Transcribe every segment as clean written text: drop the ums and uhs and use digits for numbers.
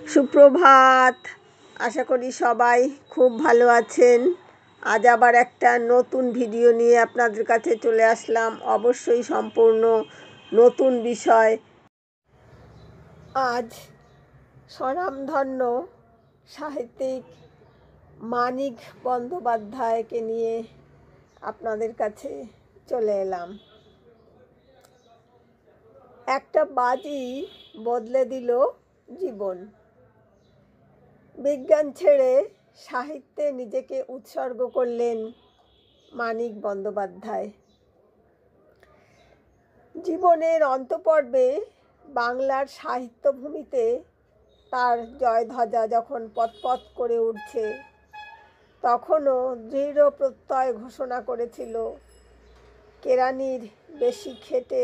সুপ্রভাত। আশা করি সবাই খুব ভালো আছেন। আজ আবার একটা নতুন ভিডিও নিয়ে আপনাদের কাছে চলে আসলাম, অবশ্যই সম্পূর্ণ নতুন বিষয়। আজ স্বনামধন্য সাহিত্যিক মানিক বন্দ্যোপাধ্যায়কে নিয়ে আপনাদের কাছে চলে এলাম। একটা বাজি বদলে দিল জীবন। বিজ্ঞান ছেড়ে সাহিত্যে নিজেকে উৎসর্গ করলেন মানিক বন্দ্যোপাধ্যায়। জীবনের অন্তপর্বে বাংলার সাহিত্যভূমিতে তার জয়ধ্বজা যখন পতপত করে উঠছে, তখনও দৃঢ় প্রত্যয় ঘোষণা করেছিল, কেরানির বেশি খেটে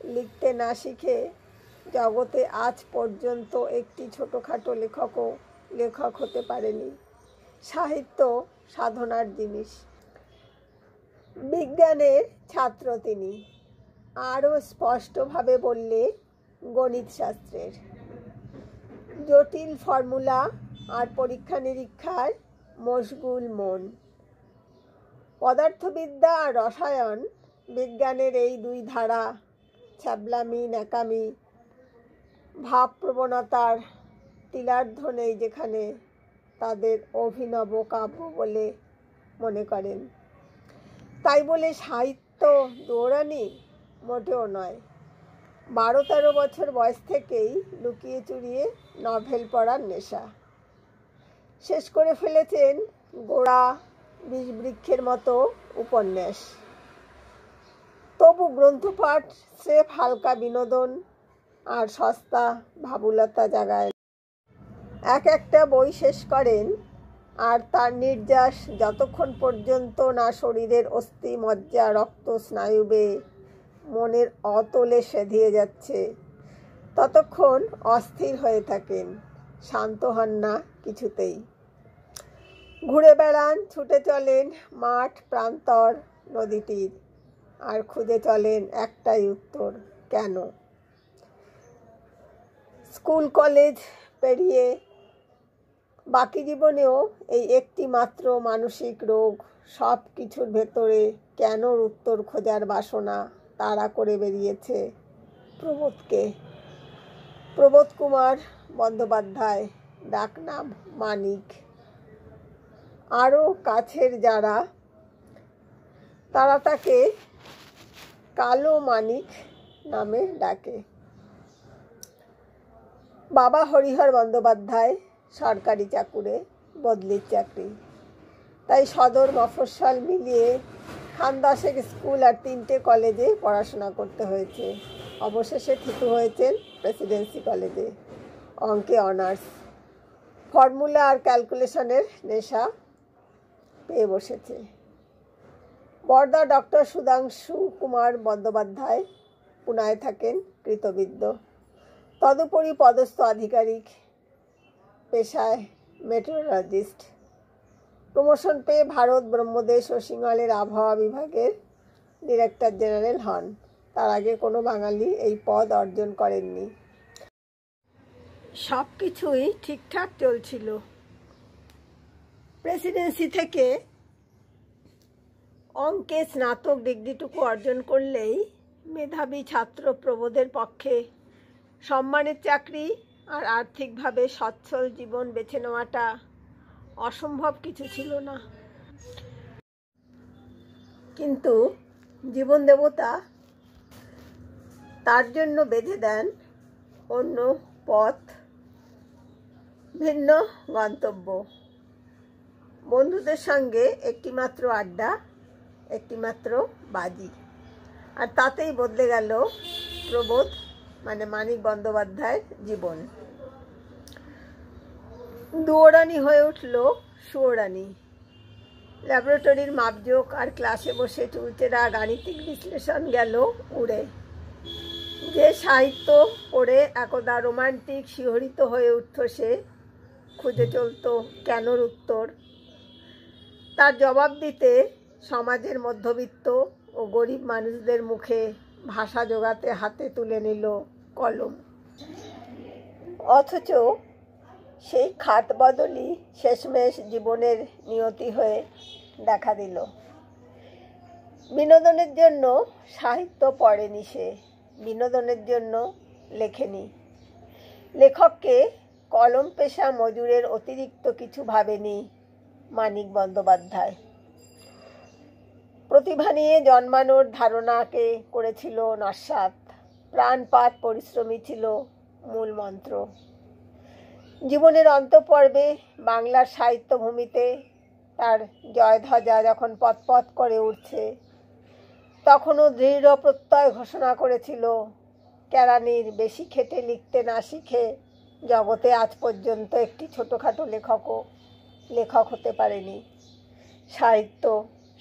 লিখতে না শিখে জগতে আজ পর্যন্ত একটি ছোটোখাটো লেখক হতে পারেনি। সাহিত্য সাধনার জিনিস। বিজ্ঞানের ছাত্র তিনি, আরও স্পষ্টভাবে বললে গণিত শাস্ত্রের। জটিল ফর্মুলা আর পরীক্ষা নিরীক্ষায় মশগুল মন। পদার্থবিদ্যা আর রসায়ন বিজ্ঞানের এই দুই ধারা ছ্যাবলামি ন্যাকামি, ভাবপ্রবণতার তিলার্ধ নেই যেখানে, তাদের অভিনব কাব্য বলে মনে করেন। তাই বলে সাহিত্য দৌড়ানি মোটেও নয়। 12-13 বছর বয়স থেকেই লুকিয়ে চুরিয়ে নভেল পড়ার নেশা। শেষ করে ফেলেছেন গোড়া বিষবৃক্ষের মতো উপন্যাস। তবু গ্রন্থপাঠ স্রেফ হালকা বিনোদন আর সস্তা ভাবুলতা জাগায়। একটা বই শেষ করেন আর তার নির্যাস যতক্ষণ পর্যন্ত না শরীরের অস্থি মজ্জা রক্ত স্নায়ু বেয়ে মনের অতলে সেধিয়ে যাচ্ছে, ততক্ষণ অস্থির হয়ে থাকেন, শান্ত হন না কিছুতেই। ঘুরে বেড়ান, ছুটে চলেন মাঠ প্রান্তর নদীটির, আর খুঁজে চলেন একটাই উত্তর, কেন? স্কুল কলেজ পেরিয়ে বাকি জীবনেও এই একটি মাত্র মানসিক রোগ, সব কিছুর ভেতরে কেনর উত্তর খোঁজার বাসনা তাড়া করে বেরিয়েছে প্রবোধকে। প্রবোধ কুমার বন্দ্যোপাধ্যায়, ডাকনাম মানিক। আরও কাছের যারা, তারা তাকে কালো মানিক নামে ডাকে। বাবা হরিহর বন্দ্যোপাধ্যায় সরকারি চাকুরে, বদলির চাকরি। তাই সদর মফস্বল মিলিয়ে খানদাসের স্কুল আর 3টে কলেজে পড়াশোনা করতে হয়েছে। অবশেষে থিতু হয়েছেন প্রেসিডেন্সি কলেজে, অঙ্কে অনার্স। ফর্মুলা আর ক্যালকুলেশনের নেশা পেয়ে বসেছে। বড়দা ডক্টর সুধাংশু কুমার বন্দ্যোপাধ্যায় পুনায় থাকেন, কৃতবিদ্য। তদুপরি পদস্থ আধিকারিক, পেশায় মেট্রোলজিস্ট। প্রমোশন পেয়ে ভারত ব্রহ্মদেশ ও সিংহলের আবহাওয়া বিভাগের ডিরেক্টর জেনারেল হন। তার আগে কোনো বাঙালি এই পদ অর্জন করেননি। সব কিছুই ঠিকঠাক চলছিল। প্রেসিডেন্সি থেকে অঙ্কে স্নাতক ডিগ্রিটুকু অর্জন করলেই মেধাবী ছাত্র প্রবোধের পক্ষে সম্মানের চাকরি আর আর্থিকভাবে সচ্ছল জীবন বেছে নেওয়াটা অসম্ভব কিছু ছিল না। কিন্তু জীবন দেবতা তার জন্য বেঁধে দেন অন্য পথ, ভিন্ন গন্তব্য। বন্ধুদের সঙ্গে একটিমাত্র আড্ডা, একটিমাত্র বাজি, আর তাতেই বদলে গেল প্রবোধ মানে মানিক বন্দ্যোপাধ্যায়ের জীবন। দুয়োরানি হয়ে উঠল সুয়োরানি। ল্যাবরেটরির মাপজোক আর ক্লাসে বসে চুলচেরা গাণিতিক বিশ্লেষণ গেল উড়ে। যে সাহিত্য পড়ে একদা রোমান্টিক শিহরিত হয়ে উঠত সে, খুঁজে চলত কেনর উত্তর। তার জবাব দিতে সমাজের মধ্যবিত্ত ও গরিব মানুষদের মুখে ভাষা জোগাতে হাতে তুলে নিল কলম। অথচ সেই খাত বদলই শেষমেশ জীবনের নিয়তি হয়ে দেখা দিল। বিনোদনের জন্য সাহিত্য পড়েনি সে, বিনোদনের জন্য লেখেনি। লেখককে কলম পেশা মজুরের অতিরিক্ত কিছু ভাবেনি মানিক বন্দ্যোপাধ্যায়। প্রতিভা নিয়ে জন্মানোর ধারণাকে করেছিল নস্যাৎ। প্রাণপাত পরিশ্রমী ছিল মূল মন্ত্র। জীবনের অন্তঃপর্বে বাংলার সাহিত্যভূমিতে তার জয়ধ্বজা যখন পতপত করে উঠছে, তখনও দৃঢ় প্রত্যয় ঘোষণা করেছিল, কেরানির বেশি খেটে লিখতে না শিখে জগতে আজ পর্যন্ত একটি ছোটোখাটো লেখক হতে পারেনি। সাহিত্য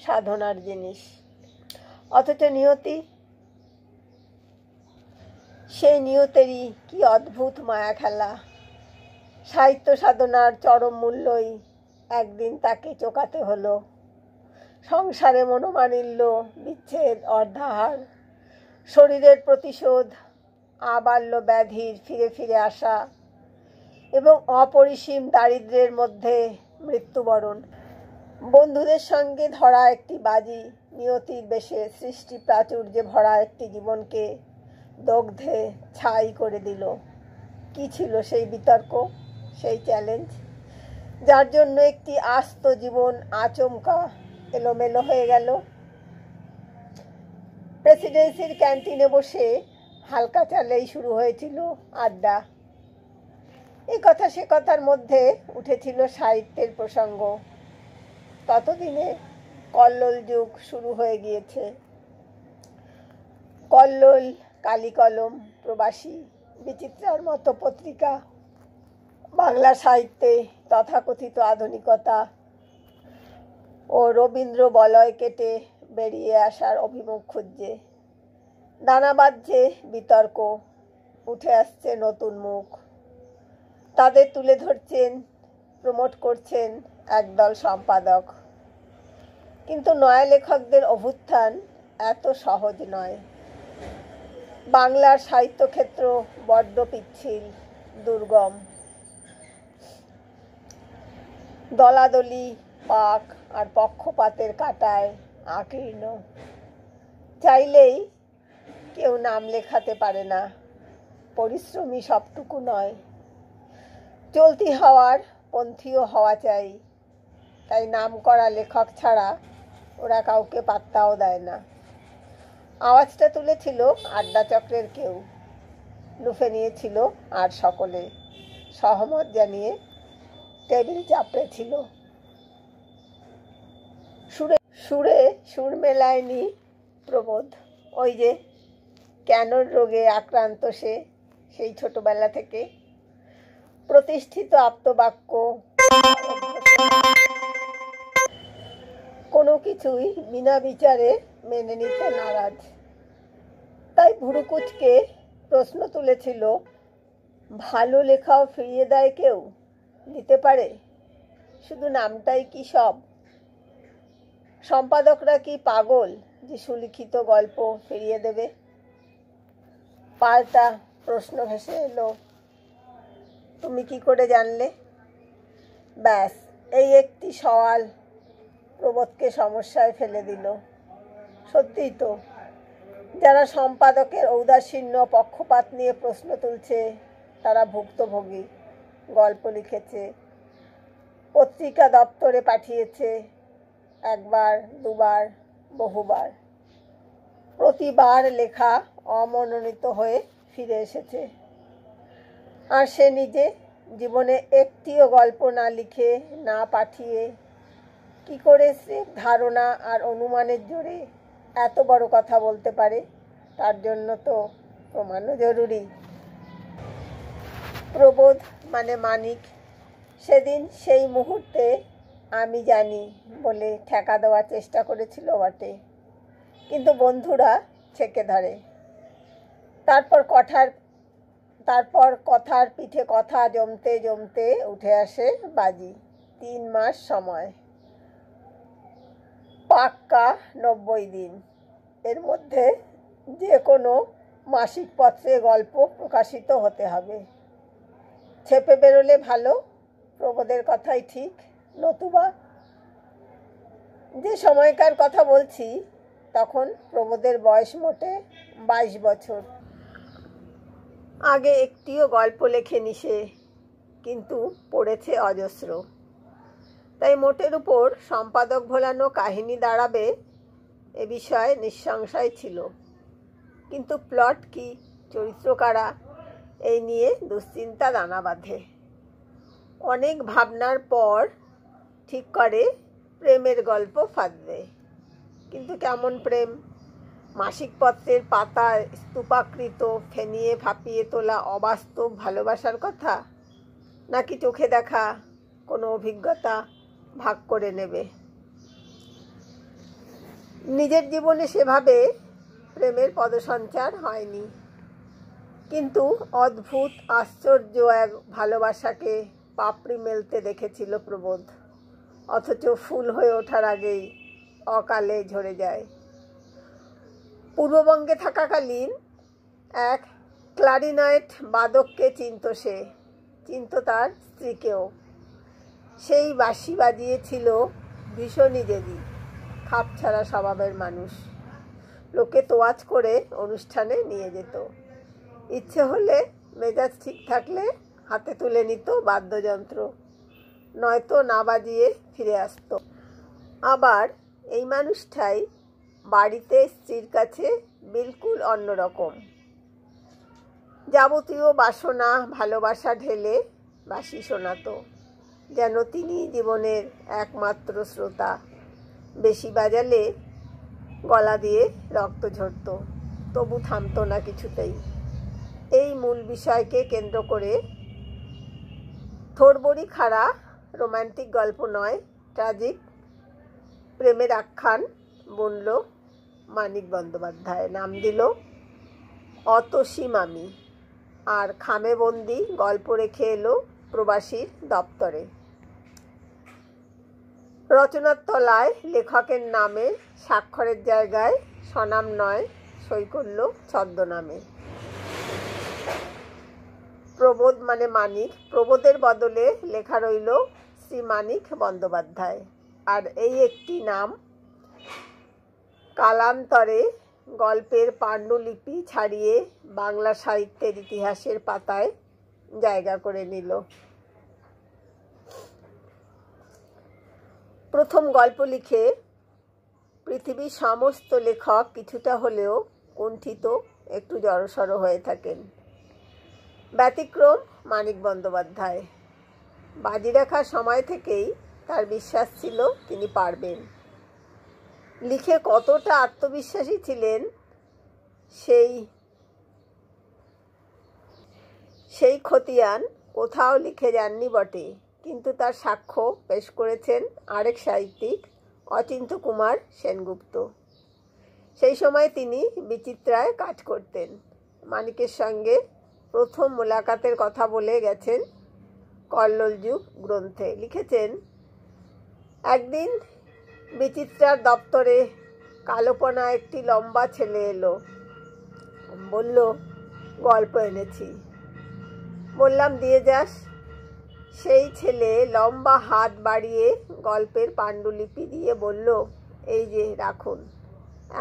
সাধনার জিনিস। অথচ নিয়তি, সেই নিয়তেরই কি অদ্ভুত মায়া খেলা। সাহিত্য সাধনার চরম মূল্যই একদিন তাকে চোকাতে হলো। সংসারে মনোমালিন্য, বিচ্ছেদ, অর্ধাহার, শরীরের প্রতিশোধ, আবাল্য ব্যাধির ফিরে ফিরে আসা এবং অপরিসীম দারিদ্র্যের মধ্যে মৃত্যুবরণ। বন্ধুদের সঙ্গে ধরা একটি বাজি নিয়তির বেশে সৃষ্টি প্রাচুর্যে ভরা একটি জীবনকে দগ্ধে ছাই করে দিল। কি ছিল সেই বিতর্ক, সেই চ্যালেঞ্জ, যার জন্য একটি আস্ত জীবন আচমকা এলোমেলো হয়ে গেল? প্রেসিডেন্সির ক্যান্টিনে বসে হালকা চালেই শুরু হয়েছিল আড্ডা। এই কথা সে কথার মধ্যে উঠেছিল সাহিত্যের প্রসঙ্গ। ততদিনে কল্লোল যুগ শুরু হয়ে গিয়েছে। কল্লোল, কালিকলম, প্রবাসী, বিচিত্রার মতো পত্রিকা বাংলা সাহিত্যে তথাকথিত আধুনিকতা ও রবীন্দ্র বলয় কেটে বেরিয়ে আসার অভিমুখ খুঁজছে। নানা বাহ্যে বিতর্ক, উঠে আসছে নতুন মুখ। তাদের তুলে ধরছেন, প্রমোট করছেন একদল সম্পাদক। কিন্তু নয়া লেখকদের অভ্যুত্থান এত সহজ নয়। বাংলার সাহিত্যক্ষেত্র বড্ড পিচ্ছিল, দুর্গম। দলাদলি, পাক আর পক্ষপাতের কাঁটায় আকীর্ণ। চাইলেই কেউ নাম লেখাতে পারে না। পরিশ্রমী সবটুকু নয়, চলতি হওয়ার পন্থীও হওয়া চাই। তাই নাম করা লেখক ছাড়া ওরা কাউকে পাত্তাও দেয় না। আওয়াজটা তুলেছিল আড্ডা চক্রের কেউ, লুফে নিয়েছিল আর সকলে সহমত জানিয়ে টেবিল চাপড়েছিল। সুরে সুর মেলায়নি প্রবোধ। ওই যে ক্যানর রোগে আক্রান্ত সে, সেই ছোটবেলা থেকে। প্রতিষ্ঠিত আপ্তবাক্য, কোনো কিছুই বিনা বিচারে মেনে নিতে নারাজ। তাই ভুরুকুচকে প্রশ্ন তুলেছিল, ভালো লেখাও ফিরিয়ে দেয় কেউ? দিতে পারে? শুধু নামটাই কি সব? সম্পাদকরা কি পাগল যে সুলিখিত গল্প ফিরিয়ে দেবে? পাল্টা প্রশ্ন ভেসে এলো, তুমি কি করে জানলে? ব্যাস, এই একটি সওয়াল প্রবোধকে সমস্যায় ফেলে দিল। সত্যিই তো, যারা সম্পাদকের ঔদাসীন্য, পক্ষপাত নিয়ে প্রশ্ন তুলছে তারা ভুক্তভোগী। গল্প লিখেছে, পত্রিকা দপ্তরে পাঠিয়েছে, একবার, দুবার, বহুবার। প্রতিবার লেখা অমনোনীত হয়ে ফিরে এসেছে। আর সে নিজে জীবনে একটিও গল্প না লিখে, না পাঠিয়ে কি করে স্রেফ ধারণা আর অনুমানের জোরে এত বড় কথা বলতে পারে? তার জন্য তো প্রমাণও জরুরি। প্রবোধ মানে মানিক সেদিন সেই মুহূর্তে আমি জানি বলে ঠেকা দেওয়ার চেষ্টা করেছিল বটে, কিন্তু বন্ধুরা ছেঁকে ধরে। তারপর কথার পিঠে কথা জমতে জমতে উঠে আসে বাজি। 3 মাস সময়, পাক্কা 90 দিন। এর মধ্যে যে কোনো মাসিক পত্রে গল্প প্রকাশিত হতে হবে। ছেপে বেরোলে ভালো, প্রবোদের কথাই ঠিক, নতুবা যে সময়কার কথা বলছি তখন প্রবোদের বয়স মোটে 22 বছর। আগে একটিও গল্প লেখেনি সে, কিন্তু পড়েছে অজস্র। তাই মোটের উপর সম্পাদক ভোলানো কাহিনী দাঁড়াবে এ বিষয়ে নিঃসংশয় ছিল, কিন্তু প্লট কি, চরিত্র কারা, এই নিয়ে দুশ্চিন্তা দানা বাঁধে। অনেক ভাবনার পর ঠিক করে প্রেমের গল্প ফাঁদবে। কিন্তু কেমন প্রেম? মাসিক পত্রের পাতায় স্তূপাকৃত ফেনিয়ে ফাঁপিয়ে তোলা অবাস্তব ভালোবাসার কথা, নাকি চোখে দেখা কোনো অভিজ্ঞতা ভাগ করে নেবে? নিজের জীবনে সেভাবে প্রেমের পদসঞ্চার হয়নি, কিন্তু অদ্ভুত আশ্চর্য এক ভালোবাসাকে পাপড়ি মেলতে দেখেছিল প্রবোধ, অথচ ফুল হয়ে ওঠার আগেই অকালে ঝরে যায়। পূর্ববঙ্গে থাকাকালীন এক ক্লারিনেট বাদককে চিনত সে, চিনত তার স্ত্রীকেও। সেই বাঁশি বাজিয়েছিল ভীষণই জেদি, খাপছাড়া স্বভাবের মানুষ। লোকে তোয়াজ করে অনুষ্ঠানে নিয়ে যেত, ইচ্ছে হলে মেজাজ ঠিক থাকলে হাতে তুলে নিত বাদ্যযন্ত্র, নয়তো না বাজিয়ে ফিরে আসতো। আবার এই মানুষটাই বাড়িতে স্ত্রীর কাছে বিলকুল অন্যরকম। যাবতীয় বাসনা ভালোবাসা ঢেলে বাঁশি শোনাতো, যেন তিনি জীবনের একমাত্র শ্রোতা। বেশি বাজালে গলা দিয়ে রক্ত ঝরত, তবু থামতো না কিছুতেই। এই মূল বিষয়কে কেন্দ্র করে থোড়বড়ি খাড়া রোম্যান্টিক গল্প নয়, ট্র্যাজিক প্রেমের আখ্যান বুনল মানিক বন্দ্যোপাধ্যায়। নাম দিল অতসী মামি, আর খামে বন্দি গল্প রেখে এলো প্রবাসীর দপ্তরে। রচনার তলায় লেখকের নামে স্বাক্ষরের জায়গায় স্বনাম নয়, সই করল ছদ্মনামে। প্রবোধ মানে মানিক, প্রবোধের বদলে লেখা রইল শ্রী মানিক বন্দ্যোপাধ্যায়। আর এই একটি নাম কালান্তরে গল্পের পাণ্ডুলিপি ছাড়িয়ে বাংলা সাহিত্যের ইতিহাসের পাতায় জায়গা করে নিল। প্রথম গল্প লিখে পৃথিবীর সমস্ত লেখক কিছুটা হলেও কুণ্ঠিত, একটু জড়সড় হয়ে থাকেন। ব্যতিক্রম মানিক বন্দ্যোপাধ্যায়। বাজি রাখার সময় থেকেই তার বিশ্বাস ছিল তিনি পারবেন। লিখে কতটা আত্মবিশ্বাসী ছিলেন সেই খতিয়ান কোথাও লিখে যাননি বটে, কিন্তু তার সাক্ষ্য পেশ করেছেন আরেক সাহিত্যিক অচিন্ত্য কুমার সেনগুপ্ত। সেই সময় তিনি বিচিত্রায় কাজ করতেন। মানিকের সঙ্গে প্রথম মোলাকাতের কথা বলে গেছেন কল্লোল যুগ গ্রন্থে। লিখেছেন, একদিন বিচিত্রার দপ্তরে কালোপনা একটি লম্বা ছেলে এলো, বলল, গল্প এনেছি। বললাম, দিয়ে যাস। সেই ছেলে লম্বা হাত বাড়িয়ে গল্পের পাণ্ডুলিপি দিয়ে বলল, এই যে রাখুন।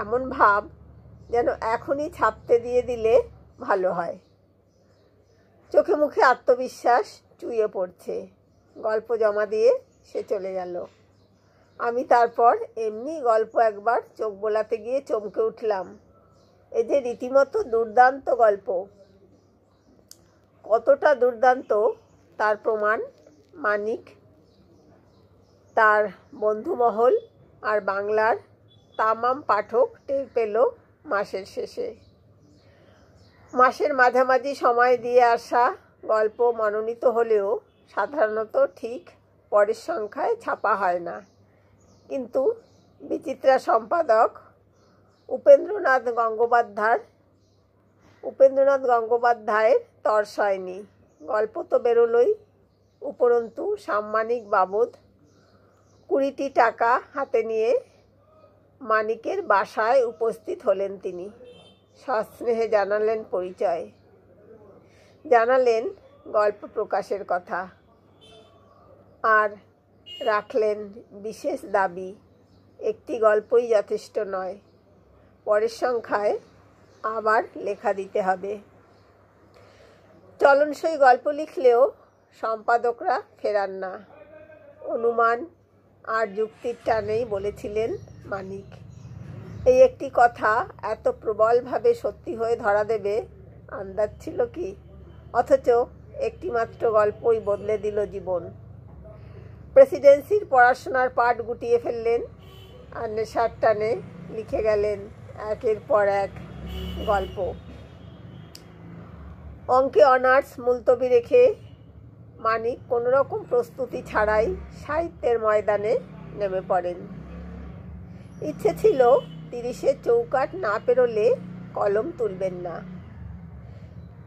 এমন ভাব যেন এখনই ছাপতে দিয়ে দিলে ভালো হয়। চোখে মুখে আত্মবিশ্বাস চুইয়ে পড়ছে। গল্প জমা দিয়ে সে চলে গেল। আমি তারপর এমনি গল্প একবার চোখ বোলাতে গিয়ে চমকে উঠলাম। এ যে রীতিমতো দুর্দান্ত গল্প। কতটা দুর্দান্ত তার প্রমাণ মানিক তার বন্ধুমহল আর বাংলার তামাম পাঠক টের পেল মাসের শেষে। মাসের মাঝামাঝি সময় দিয়ে আসা গল্প মনোনীত হলেও সাধারণত ঠিক পরের সংখ্যায় ছাপা হয় না। কিন্তু বিচিত্রা সম্পাদক উপেন্দ্রনাথ গঙ্গোপাধ্যায়ের তর্স হয়নি। গল্প তো বেরোলই, উপরন্তু সাম্মানিক বাবদ 20টি টাকা হাতে নিয়ে মানিকের বাসায় উপস্থিত হলেন তিনি। সস্নেহে জানালেন পরিচয়, জানালেন গল্প প্রকাশের কথা। আর রাখলেন বিশেষ দাবি, একটি গল্পই যথেষ্ট নয়, পরের সংখ্যায় আবার লেখা দিতে হবে। চলনসই গল্প লিখলেও সম্পাদকরা ফেরান না, অনুমান আর যুক্তির টানেই বলেছিলেন মানিক। এই একটি কথা এত প্রবলভাবে সত্যি হয়ে ধরা দেবে আন্দাজ ছিল কি? অথচ একটিমাত্র গল্পই বদলে দিল জীবন। প্রেসিডেন্সির পড়াশোনার পাঠ গুটিয়ে ফেললেন আর নেশার টানে লিখে গেলেন একের পর এক গল্প। অঙ্কে অনার্স মুলতবি রেখে মানিক কোনোরকম প্রস্তুতি ছাড়াই সাহিত্যের ময়দানে নেমে পড়েন। ইচ্ছে ছিল 30-এর চৌকাঠ না পেরোলে কলম তুলবেন না,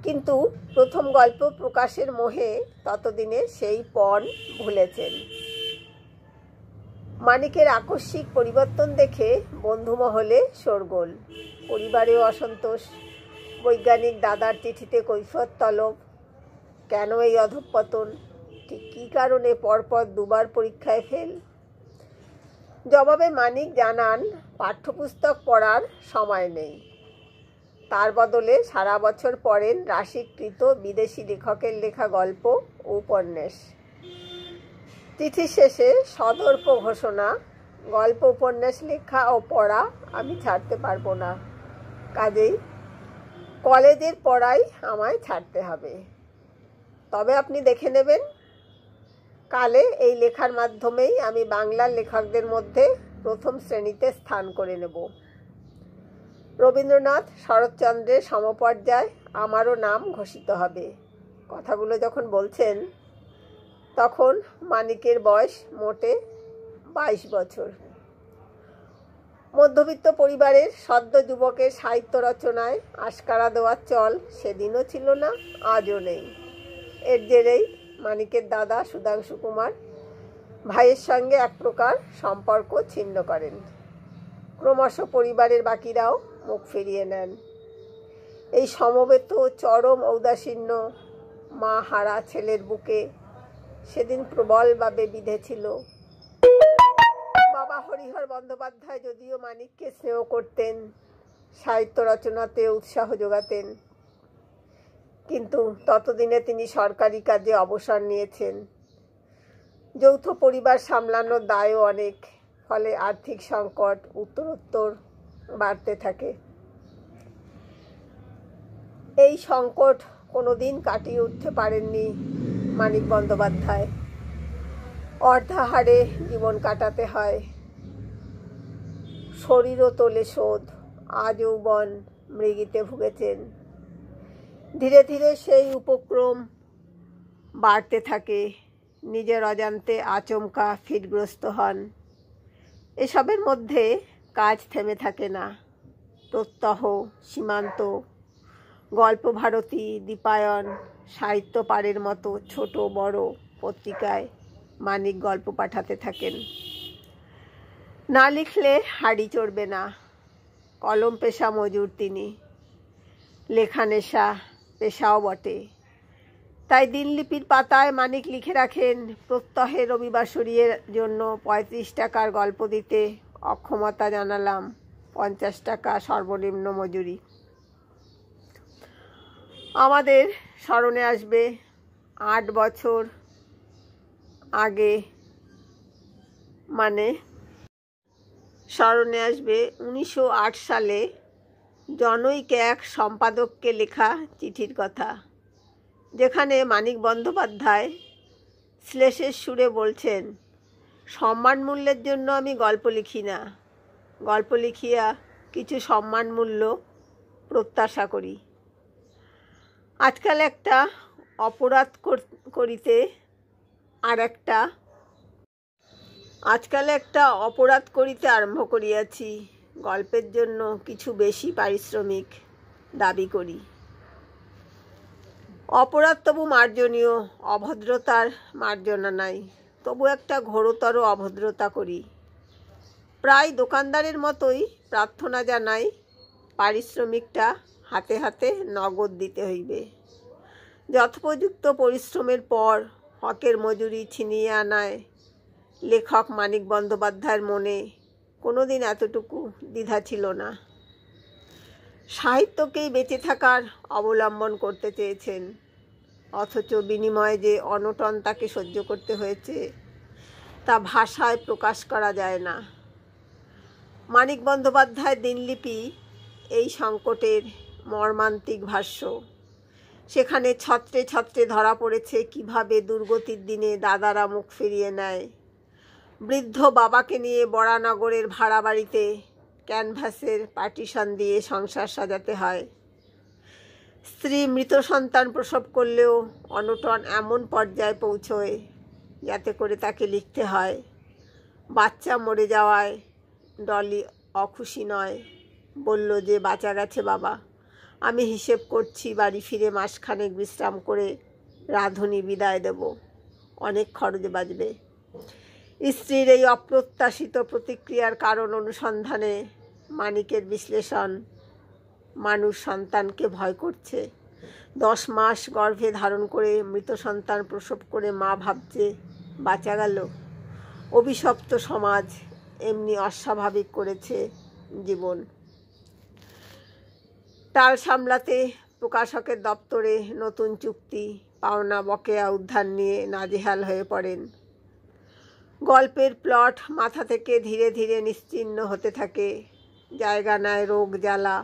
কিন্তু প্রথম গল্প প্রকাশের মোহে ততদিনে সেই পণ ভুলেছেন। মানিকের আকস্মিক পরিবর্তন দেখে বন্ধুমহলে শোরগোল, পরিবারেও অসন্তোষ। বৈজ্ঞানিক দাদার চিঠিতে কৈফিয়ত তলব, কেন এই অধঃপতন, ঠিক কী কারণে পরপর 2বার পরীক্ষায় ফেল। জবাবে মানিক জানান পাঠ্যপুস্তক পড়ার সময় নেই, তার বদলে সারা বছর পড়েন রাশিকৃত বিদেশি লেখকের লেখা গল্প ও উপন্যাস। চিঠি শেষে সদর্প ঘোষণা, গল্প উপন্যাস লেখা ও পড়া আমি ছাড়তে পারবো না, কাজেই কলেজের পড়াই আমায় ছাড়তে হবে। তবে আপনি দেখে নেবেন, কালে এই লেখার মাধ্যমেই আমি বাংলার লেখকদের মধ্যে প্রথম শ্রেণীতে স্থান করে নেব। রবীন্দ্রনাথ, শরৎচন্দ্রের সমপর্যায় আমারও নাম ঘোষিত হবে। কথাগুলো যখন বলছেন তখন মানিকের বয়স মোটে 22 বছর। মধ্যবিত্ত পরিবারের সদ্য যুবকের সাহিত্য রচনায় আশকারা দেওয়ার চল সেদিনও ছিল না, আজও নেই। এর জেরেই মানিকের দাদা সুধাংশু কুমার ভাইয়ের সঙ্গে এক প্রকার সম্পর্ক ছিন্ন করেন। ক্রমশ পরিবারের বাকিরাও মুখ ফিরিয়ে নেন। এই সমবেত চরম ঔদাসীন্য মা হারা ছেলের বুকে সেদিন প্রবলভাবে বিঁধেছিল। বাবা হরিহর বন্দ্যোপাধ্যায় যদিও মানিককে স্নেহ করতেন, সাহিত্য রচনাতে উৎসাহ যোগাতেন, কিন্তু ততদিনে তিনি সরকারি কাজে অবসর নিয়েছেন। যৌথ পরিবার সামলানোর দায়ও অনেক, ফলে আর্থিক সংকট উত্তরোত্তর বাড়তে থাকে। এই সংকট কোনোদিন কাটিয়ে উঠতে পারেননি মানিক বন্দ্যোপাধ্যায়। অর্ধাহারে জীবন কাটাতে হয়। শরীরও তোলে শোধ, আজীবন মৃগীতে ভুগেছেন। ধীরে ধীরে সেই উপক্রম বাড়তে থাকে, নিজের অজান্তে আচমকা ফিটগ্রস্ত হন। এসবের মধ্যে কাজ থেমে থাকে না। প্রত্যহ, সীমান্ত, গল্পভারতী, দীপায়ন, সাহিত্য পাড়ের মতো ছোট বড় পত্রিকায় মানিক গল্প পাঠাতে থাকেন। না লিখলে হাড়ি চড়বে না। কলম পেশা মজুর তিনি, লেখা নেশা পেশাও বটে। তাই দিনলিপির পাতায় মানিক লিখে রাখেন, প্রত্যহে রবিবাসরীর জন্য 35 টাকার গল্প দিতে অক্ষমতা জানালাম, 50 টাকা সর্বনিম্ন মজুরি। আমাদের স্মরণে আসবে 8 বছর আগে, মানে স্মরণে আসবে 1908 সালে জনৈক এক সম্পাদককে লেখা চিঠির কথা, যেখানে মানিক বন্দ্যোপাধ্যায় শ্লেষের সুরে বলছেন, সম্মানমূল্যের জন্য আমি গল্প লিখি না, গল্প লিখিয়া কিছু সম্মানমূল্য প্রত্যাশা করি। আজকাল একটা অপরাধ করিতে আরম্ভ করিয়াছি, গল্পের জন্য কিছু বেশি পারিশ্রমিক দাবি করি। অপরাধ তবু মার্জনীয়, অভদ্রতার মার্জনা নাই, তবু একটা ঘোরতর অভদ্রতা করি। প্রায় দোকানদারের মতোই প্রার্থনা জানাই, পারিশ্রমিকটা হাতে হাতে নগদ দিতে হইবে। যথোপযুক্ত পরিশ্রমের পর হকের মজুরি ছিনিয়ে আনায় লেখক মানিক বন্দ্যোপাধ্যায়ের মনে কোনোদিন এতটুকু দ্বিধা ছিল না। সাহিত্যকেই বেঁচে থাকার অবলম্বন করতে চেয়েছেন, অথচ বিনিময়ে যে অনটন তাকে সহ্য করতে হয়েছে তা ভাষায় প্রকাশ করা যায় না। মানিক বন্দ্যোপাধ্যায়ের দিনলিপি এই সংকটের মর্মান্তিক ভাষ্য। সেখানে ছত্রে ছত্রে ধরা পড়েছে কিভাবে দুর্গতির দিনে দাদারা মুখ ফিরিয়ে নেয়। বৃদ্ধ বাবাকে নিয়ে বরানগরের ভাড়া বাড়িতে ক্যানভাসের পার্টিশন দিয়ে সংসার সাজাতে হয়। স্ত্রী মৃত সন্তান প্রসব করলেও অনটন এমন পর্যায়ে পৌঁছয় যাতে করে তাকে লিখতে হয়, বাচ্চা মরে যাওয়ায় ডলি অখুশি নয়, বলল যে বাঁচা গেছে বাবা, আমি হিসেব করছি বাড়ি ফিরে মাসখানেক বিশ্রাম করে রাঁধুনি বিদায় দেব, অনেক খরচ বাঁচবে। স্ত্রীর এই অপ্রত্যাশিত প্রতিক্রিয়ার কারণ অনুসন্ধানে মানিকের বিশ্লেষণ, মানুষ সন্তানকে ভয় করছে। 10 মাস গর্ভে ধারণ করে মৃত সন্তান প্রসব করে মা ভাবছে বাঁচা গেল। অভিশপ্ত সমাজ এমনি অস্বাভাবিক করেছে জীবন। টাল সামলাতে প্রকাশকের দপ্তরে নতুন চুক্তি, পাওনা বকেয়া উদ্ধার নিয়ে নাজেহাল হয়ে পড়েন। গল্পের প্লট মাথা থেকে ধীরে ধীরে নিশ্চিহ্ন হতে থাকে। জায়গা নেয় রোগ জ্বালা,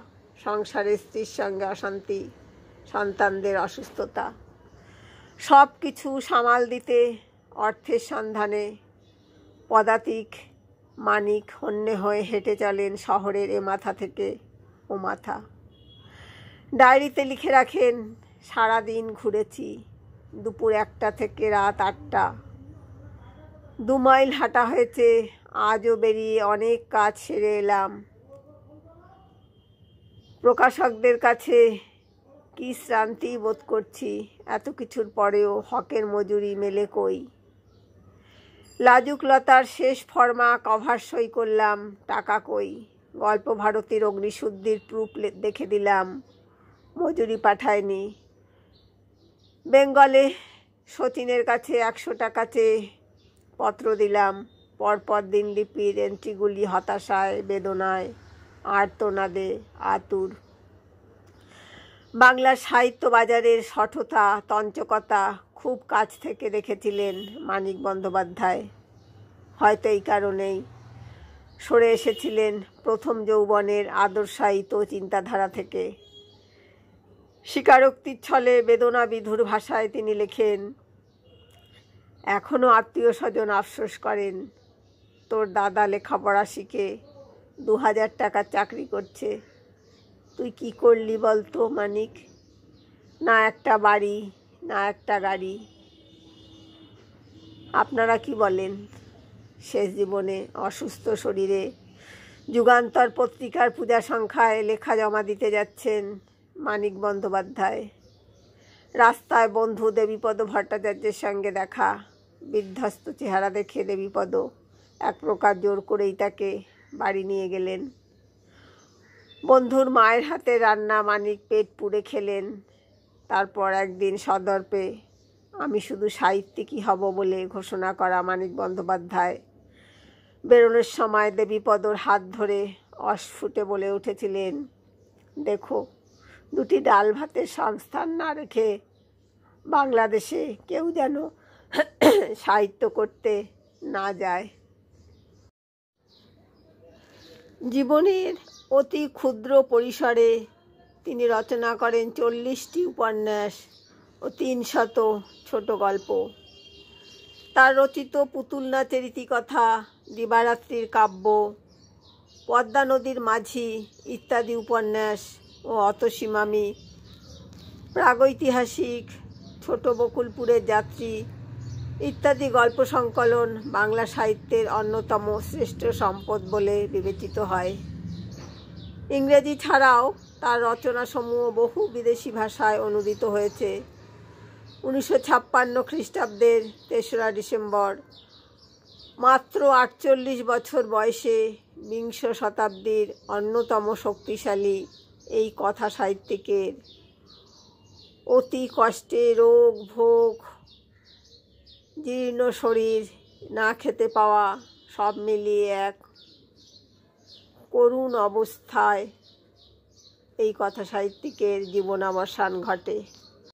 সংসারে স্ত্রীর সঙ্গে অশান্তি, সন্তানদের অসুস্থতা। সব কিছু সামাল দিতে অর্থের সন্ধানে পদাতিক মানিক হন্যে হয়ে হেঁটে চলেন শহরের এ মাথা থেকে ও মাথা। ডায়েরিতে লিখে রাখেন, সারাদিন ঘুরেছি, দুপুর 1টা থেকে রাত 8টা, 2 মাইল হাঁটা হয়েছে, আজও বেরিয়ে অনেক কাজ সেরে এলাম। প্রকাশকদের কাছে কি শ্রান্তি বোধ করছি, এত কিছুর পরেও হকের মজুরি মেলে কই। লাজুকলতার শেষ ফর্মা কভার সই করলাম, টাকা কই। গল্প ভারতীর অগ্নিশুদ্ধির প্রুফ দেখে দিলাম, মজুরি পাঠায়নি। বেঙ্গলে সচিনের কাছে 100 টাকা চেয়ে পত্র দিলাম। পরপর দিনলিপির এন্ট্রিগুলি হতাশায়, বেদনায়, আর্তনাদে আতুর। বাংলা সাহিত্য বাজারের সঠতা, তঞ্চকতা খুব কাছ থেকে দেখেছিলেন মানিক বন্দ্যোপাধ্যায়। হয়তো এই কারণেই সরে এসেছিলেন প্রথম যৌবনের আদর্শায়িত চিন্তাধারা থেকে। স্বীকারোক্তির ছলে বেদনা বিধুর ভাষায় তিনি লেখেন, এখনও আত্মীয় স্বজন আফসোস করেন, তোর দাদা লেখাপড়া শিখে 2000 টাকার চাকরি করছে, তুই কি করলি বলতো মানিক? না একটা বাড়ি, না একটা গাড়ি। আপনারা কি বলেন? শেষ জীবনে অসুস্থ শরীরে যুগান্তর পত্রিকার পূজা সংখ্যায় লেখা জমা দিতে যাচ্ছেন মানিক বন্দ্যোপাধ্যায়। রাস্তায় বন্ধু দেবীপদ ভট্টাচার্যের সঙ্গে দেখা। বিধ্বস্ত চেহারা দেখে দেবীপদ এক প্রকার জোর করেই তাকে বাড়ি নিয়ে গেলেন। বন্ধুর মায়ের হাতে রান্না মানিক পেট পুড়ে খেলেন। তারপর একদিন সদর্পে আমি শুধু সাহিত্যিকই হব বলে ঘোষণা করা মানিক বন্দ্যোপাধ্যায় বেরোনোর সময় দেবীপদর হাত ধরে অস্ফুটে বলে উঠেছিলেন, দেখো, 2টি ডাল ভাতের সংস্থান না রেখে বাংলাদেশে কেউ যেন সাহিত্য করতে না যায়। জীবনের অতি ক্ষুদ্র পরিসরে তিনি রচনা করেন 40টি উপন্যাস ও 300 ছোট গল্প। তার রচিত পুতুল নাচের ইতিকথা, দিবারাত্রির কাব্য, পদ্মা নদীর মাঝি ইত্যাদি উপন্যাস ও অতসীমামি, প্রাগৈতিহাসিক, ছোট বকুলপুরের যাত্রী ইত্যাদি গল্প সংকলন বাংলা সাহিত্যের অন্যতম শ্রেষ্ঠ সম্পদ বলে বিবেচিত হয়। ইংরেজি ছাড়াও তার রচনাসমূহ বহু বিদেশি ভাষায় অনুদিত হয়েছে। 1956 খ্রিস্টাব্দের 3রা ডিসেম্বর মাত্র 48 বছর বয়সে বিংশ শতাব্দীর অন্যতম শক্তিশালী এই কথা সাহিত্যিকের অতি কষ্টে রোগ ভোগ জীর্ণ শরীর, না খেতে পাওয়া, সব মিলিয়ে এক করুণ অবস্থায় এই কথা সাহিত্যিকের জীবনাবসান ঘটে।